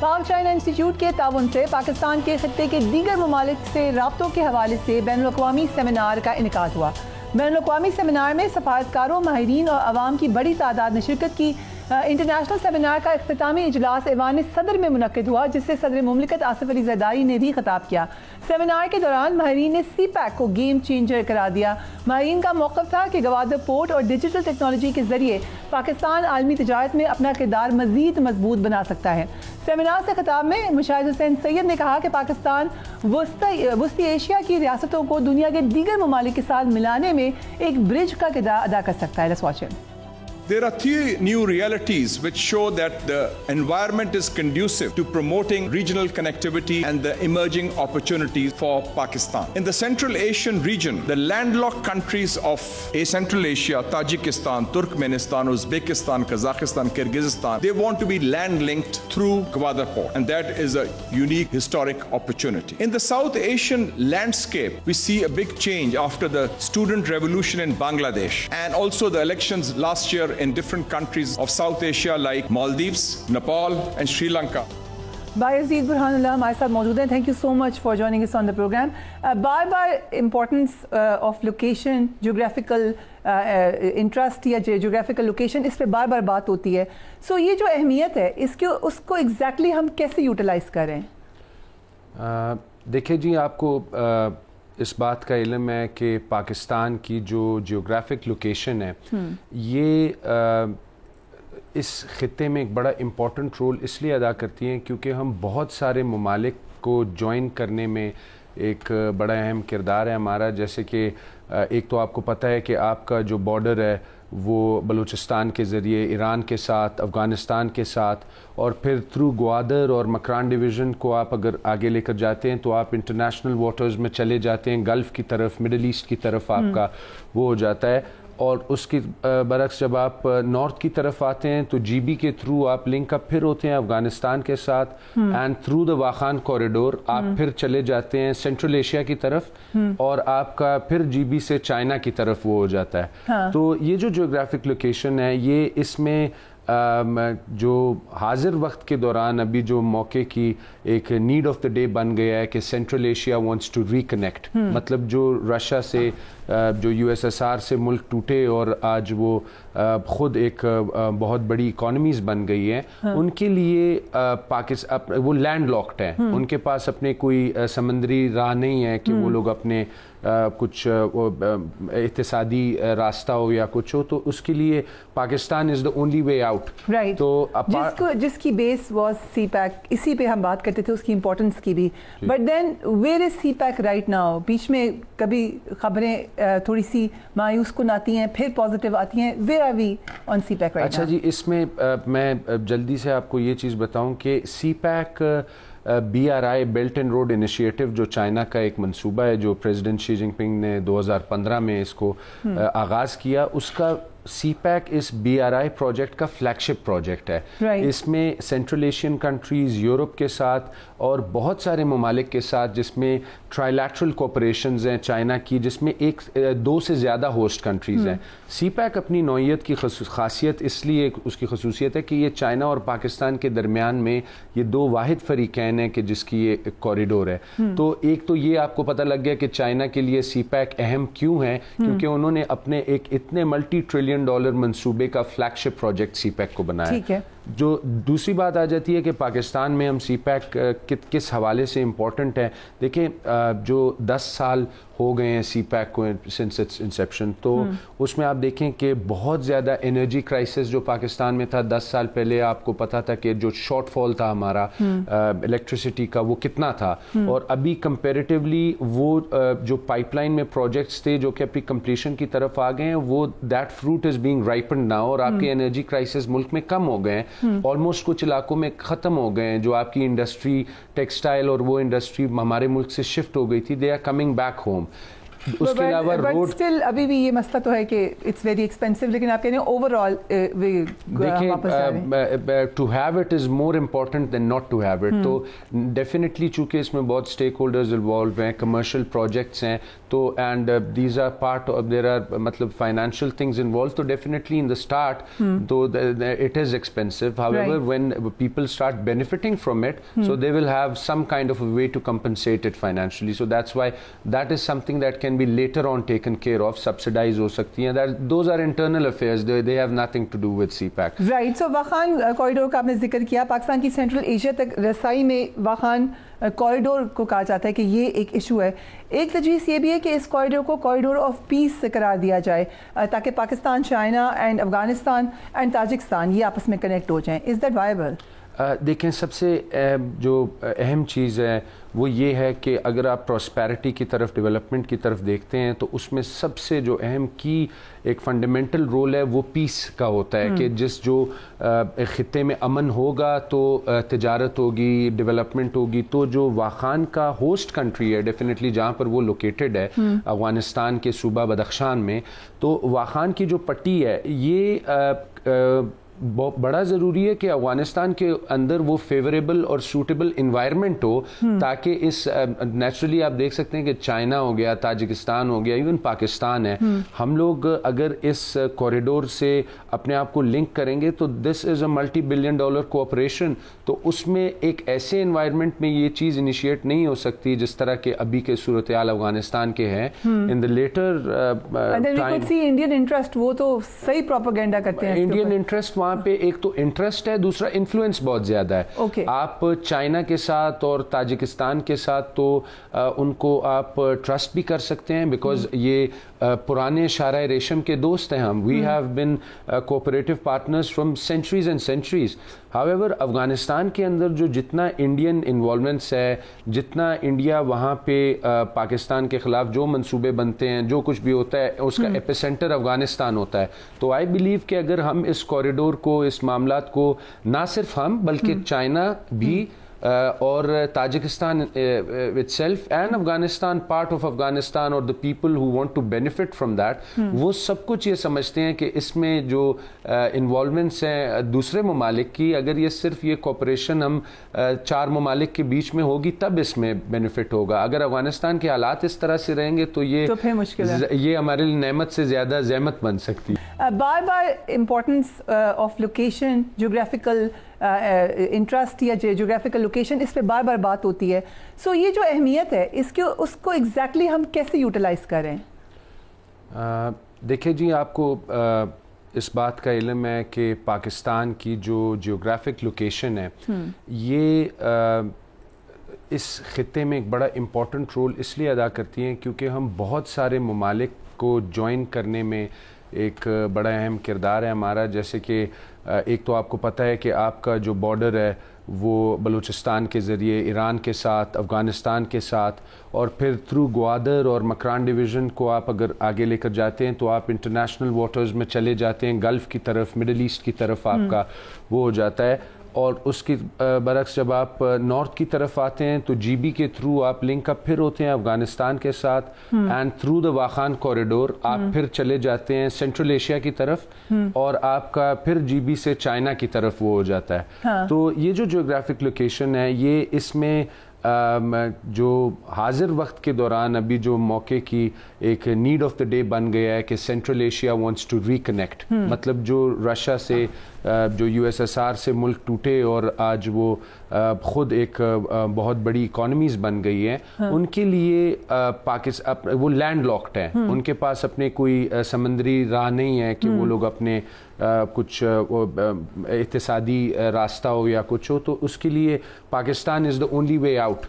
پاک China institute کے تعاون سے پاکستان کے خطے کے دیگر ممالک سے رابطوں کے حوالے سے بین الاقوامی سیمینار کا انعقاد ہوا۔ بین الاقوامی سیمینار میں سفارتکاروں، ماہرین اور عوام کی بڑی تعداد نے شرکت کی۔ انٹرنیشنل سیمینار کا اختتامی اجلاس ایوان صدر میں منعقد ہوا، جس سے صدر مملکت آصف علی زرداری نے بھی خطاب کیا۔ سیمینار کے دوران ماہرین نے سی پیک کو گیم چینجر قرار دیا۔ ماہرین کا موقف تھا کہ گوادر پورٹ اور ڈیجیٹل ٹیکنالوجی کے ذریعے پاکستان عالمی تجارت میں اپنا کردار مزید مضبوط بنا سکتا ہے۔ سیمینار سے خطاب میں مشاہد حسین سید نے کہا کہ پاکستان وسطی ایشیا کی ریاستوں کو دنیا کے دیگر ممالک کے ساتھ ملانے میں ایک برج کا کردار ادا کر سکتا ہے۔ Let's watch it. There are three new realities which show that the environment is conducive to promoting regional connectivity and the emerging opportunities for Pakistan. In the Central Asian region, the landlocked countries of Central Asia, Tajikistan, Turkmenistan, Uzbekistan, Kazakhstan, Kyrgyzstan, they want to be land linked through Gwadar Port, and that is a unique historic opportunity. In the South Asian landscape, we see a big change after the student revolution in Bangladesh and also the elections last year in different countries of South Asia like Maldives, Nepal and Sri Lanka. باعزید برہان اللہ ہمارے ساتھ موجود ہیں. Thank you so much for joining اس on the program. بار بار importance of location, geographical interest یا geographical location, اس پہ بار بار بات ہوتی ہے. سو یہ جو اہمیت ہے اس کو ایگزیکٹلی ہم کیسے یوٹیلائز کریں؟ دیکھیں جی، آپ کو اس بات کا علم ہے کہ پاکستان کی جو جیوگرافک لوکیشن ہے یہ اس خطے میں ایک بڑا امپورٹنٹ رول اس لیے ادا کرتی ہیں کیونکہ ہم بہت سارے ممالک کو جوائن کرنے میں ایک بڑا اہم کردار ہے ہمارا. جیسے کہ ایک تو آپ کو پتہ ہے کہ آپ کا جو بارڈر ہے وہ بلوچستان کے ذریعے ایران کے ساتھ، افغانستان کے ساتھ، اور پھر تھرو گوادر اور مکران ڈویژن کو آپ اگر آگے لے کر جاتے ہیں تو آپ انٹرنیشنل واٹرز میں چلے جاتے ہیں، گلف کی طرف، مڈل ایسٹ کی طرف آپ کا وہ ہو جاتا ہے. اور اس کی برعکس جب آپ نارتھ کی طرف آتے ہیں تو جی بی کے تھرو آپ لنک اپ پھر ہوتے ہیں افغانستان کے ساتھ، and through the Wakhan corridor آپ پھر چلے جاتے ہیں سینٹرل ایشیا کی طرف، اور آپ کا پھر جی بی سے چائنا کی طرف وہ ہو جاتا ہے. تو یہ جو جیوگرافک لوکیشن ہے یہ اس میں جو حاضر وقت کے دوران ابھی جو موقع کی ایک نیڈ آف دا ڈے بن گیا ہے کہ central Asia wants to reconnect. مطلب جو رشیا سے، جو یو ایس ایس آر سے ملک ٹوٹے اور آج وہ خود ایک بہت بڑی اکانومیز بن گئی ہیں، ان کے لیے پاکستان وہ لینڈ لاکڈ ہیں، ان کے پاس اپنے کوئی سمندری راہ نہیں ہے کہ وہ لوگ اپنے کچھ اقتصادی راستہ ہو یا کچھ ہو، تو اس کے لیے پاکستان از دا اونلی وے آؤٹ. تو جس کی بیس واز سی پیک، اسی پہ ہم بات کرتے تھے اس کی امپورٹنس کی بھی. But then where is CPEC right now? بیچ میں کبھی خبریں تھوڑی سی مایوس کن آتی ہیں، پھر پازیٹیو آتی ہیں. Where are we on CPEC right now? اچھا جی، اس میں میں جلدی سے آپ کو یہ چیز بتاؤں کہ CPEC B R I belt and road initiative جو چائنا کا ایک منصوبہ ہے جو پریزیڈنٹ شی جن پنگ نے 2015 میں اس کو آغاز کیا، اس کا سی پیک اس بی آر آئی پروجیکٹ کا فلیگ شپ پروجیکٹ ہے. اس میں سینٹرل ایشین کنٹریز، یورپ کے ساتھ اور بہت سارے ممالک کے ساتھ، جس میں ٹرائی لیٹرل کوپریشنز ہیں چائنا کی، جس میں دو سے زیادہ ہوسٹ کنٹریز ہیں. سی پیک اپنی نوعیت کی خاصیت اس لیے اس کی خصوصیت ہے کہ یہ چائنا اور پاکستان کے درمیان میں یہ دو واحد فریقین ہیں کہ جس کی یہ کوریڈور ہے. تو ایک تو یہ آپ کو پتہ لگ گیا کہ چائنا کے لیے سی پیک اہم کیوں ہے، کیونکہ انہوں نے اپنے ایک اتنے ملٹی ٹریلین ڈالر منصوبے کا فلیگ شپ پروجیکٹ سی پیک کو بنایا. ٹھیک ہے. جو دوسری بات آ جاتی ہے کہ پاکستان میں ہم سی پیک کس حوالے سے امپورٹنٹ ہے. دیکھیں جو 10 سال ہو گئے ہیں سی پیک کو سنس اٹس انسیپشن، تو اس میں آپ دیکھیں کہ بہت زیادہ انرجی کرائسس جو پاکستان میں تھا 10 سال پہلے، آپ کو پتا تھا کہ جو شارٹ فال تھا ہمارا الیکٹریسٹی کا وہ کتنا تھا، اور ابھی کمپیریٹیولی وہ جو پائپ لائن میں پروجیکٹس تھے جو کہ اپنی کمپلیشن کی طرف آ گئے ہیں، وہ that fruit is being ripened now, اور آپ کے انرجی کرائسس ملک میں کم ہو گئے ہیں. آلموسٹ کچھ علاقوں میں ختم ہو گئے ہیں. جو آپ کی انڈسٹری ٹیکسٹائل اور وہ انڈسٹری ہمارے ملک سے شفٹ ہو گئی تھی، they are coming back home. اس کے علاوہ روڈ اسٹل ابھی بھی یہ مسئلہ تو ہے کہ اٹس ویری ایکسپینسو, لیکن آپ کہہ رہے ہیں اوور آل دیکھیں to have it is more important than not to have it. تو ڈیفینیٹلی چونکہ اس میں بہت اسٹیک ہولڈرز انوالو ہیں, کمرشل پروجیکٹس ہیں, تو and these are part of their are مطلب فائنینشیل تھنگز انوالو, تو ڈیفینیٹلی ان دا اسٹارٹ تو it is expensive. However, when people start benefiting from it, so they will have some kind of a way to compensate it financially. So that's why that is something that can be later on taken care of, subsidized ho sakti hain. Those are internal affairs. They have nothing to do with CPAC. Right. So Wakhan corridor کا آپ نے ذکر کیا, پاکستان کی central Asia تک رسائی میں Wakhan corridor کو کہا جاتا ہے کہ یہ ایک ایشو ہے. ایک تجویز یہ بھی ہے کہ اس کوریڈور کو کوریڈور آف پیس قرار دیا جائے تاکہ Pakistan, China and Afghanistan and Tajikistan یہ آپس میں کنیکٹ ہو جائیں. Is that viable? دیکھیں سب سے جو اہم چیز ہے وہ یہ ہے کہ اگر آپ پراسپیرٹی کی طرف, ڈیولپمنٹ کی طرف دیکھتے ہیں تو اس میں سب سے جو اہم کی ایک فنڈامنٹل رول ہے وہ پیس کا ہوتا ہے کہ جس جو خطے میں امن ہوگا تو تجارت ہوگی, ڈیولپمنٹ ہوگی. تو جو واخان کا ہوسٹ کنٹری ہے ڈیفینیٹلی جہاں پر وہ لوکیٹڈ ہے افغانستان کے صوبہ بدخشان میں, تو واخان کی جو پٹی ہے یہ بڑا ضروری ہے کہ افغانستان کے اندر وہ فیوریبل اور سوٹیبل انوائرمنٹ ہو تاکہ اس نیچرلی آپ دیکھ سکتے ہیں کہ چائنا ہو گیا, تاجکستان ہو گیا, ایون پاکستان ہے, ہم لوگ اگر اس کوریڈور سے اپنے آپ کو لنک کریں گے تو this is a multi billion dollar cooperation. تو اس میں ایک ایسے انوائرمنٹ میں یہ چیز انیشیٹ نہیں ہو سکتی جس طرح کے ابھی کے صورتحال افغانستان کے ہیں. ان دا لیٹر انڈین انٹرسٹ, وہ تو صحیح پروپیگنڈا کرتے ہیں. انڈین انٹرسٹ وہاں پہ ایک تو انٹرسٹ ہے, دوسرا انفلوئنس بہت زیادہ ہے. آپ چائنا کے ساتھ اور تاجکستان کے ساتھ تو ان کو آپ ٹرسٹ بھی کر سکتے ہیں بیکاز یہ پرانے شاہراہ ریشم کے دوست ہیں ہم. We have been cooperative partners from centuries and centuries. However Afghanistan کے اندر جو جتنا انڈین انوالومنٹس ہے, جتنا انڈیا وہاں پہ پاکستان کے خلاف جو منصوبے بنتے ہیں, جو کچھ بھی ہوتا ہے, اس کا ایپی سینٹر افغانستان ہوتا ہے. تو آئی بلیو کہ اگر ہم اس کوریڈور کو, اس معاملات کو نہ صرف ہم بلکہ چائنا بھی اور Tajikistan itself and Afghanistan, part of Afghanistan اور the people who want to benefit from that, وہ سب کچھ یہ سمجھتے ہیں کہ اس میں جو انوالومنٹس ہیں دوسرے ممالک کی, اگر یہ صرف یہ کوپریشن ہم 4 ممالک کے بیچ میں ہوگی تب اس میں بینیفٹ ہوگا. اگر افغانستان کے حالات اس طرح سے رہیں گے تو یہ مشکل ہے, یہ ہمارے لیے نعمت سے زیادہ زحمت بن سکتی ہے. بار بار importance of location, geographical interest یا جیوگرافیکل لوکیشن, اس پہ بار بار بات ہوتی ہے. سو یہ جو اہمیت ہے اس کو ایگزیکٹلی ہم کیسے یوٹیلائز کریں؟ دیکھیں جی, آپ کو اس بات کا علم ہے کہ پاکستان کی جو جیوگرافک لوکیشن ہے یہ اس خطے میں ایک بڑا امپورٹنٹ رول اس لیے ادا کرتی ہیں کیونکہ ہم بہت سارے ممالک کو جوائن کرنے میں ایک بڑا اہم کردار ہے ہمارا. جیسے کہ ایک تو آپ کو پتہ ہے کہ آپ کا جو بارڈر ہے وہ بلوچستان کے ذریعے ایران کے ساتھ, افغانستان کے ساتھ, اور پھر تھرو گوادر اور مکران ڈویژن کو آپ اگر آگے لے کر جاتے ہیں تو آپ انٹرنیشنل واٹرز میں چلے جاتے ہیں, گلف کی طرف, مڈل ایسٹ کی طرف آپ کا وہ ہو جاتا ہے. اور اس کی برعکس جب آپ نارتھ کی طرف آتے ہیں تو جی بی کے تھرو آپ لنک اپ پھر ہوتے ہیں افغانستان کے ساتھ, and through the Wakhan corridor آپ پھر چلے جاتے ہیں سینٹرل ایشیا کی طرف, اور آپ کا پھر جی بی سے چائنا کی طرف وہ ہو جاتا ہے. تو یہ جو جیوگرافک لوکیشن ہے یہ اس میں جو حاضر وقت کے دوران ابھی جو موقع کی ایک نیڈ آف دا ڈے بن گیا ہے کہ central Asia wants to reconnect. مطلب جو رشیا سے, جو یو ایس ایس آر سے ملک ٹوٹے اور آج وہ خود ایک بہت بڑی اکانومیز بن گئی ہیں, ان کے لیے پاکستان وہ لینڈ لاکڈ ہیں, ان کے پاس اپنے کوئی سمندری راہ نہیں ہے کہ وہ لوگ اپنے کچھ اقتصادی راستہ ہو یا کچھ ہو, تو اس کے لیے پاکستان از دا اونلی وے آؤٹ.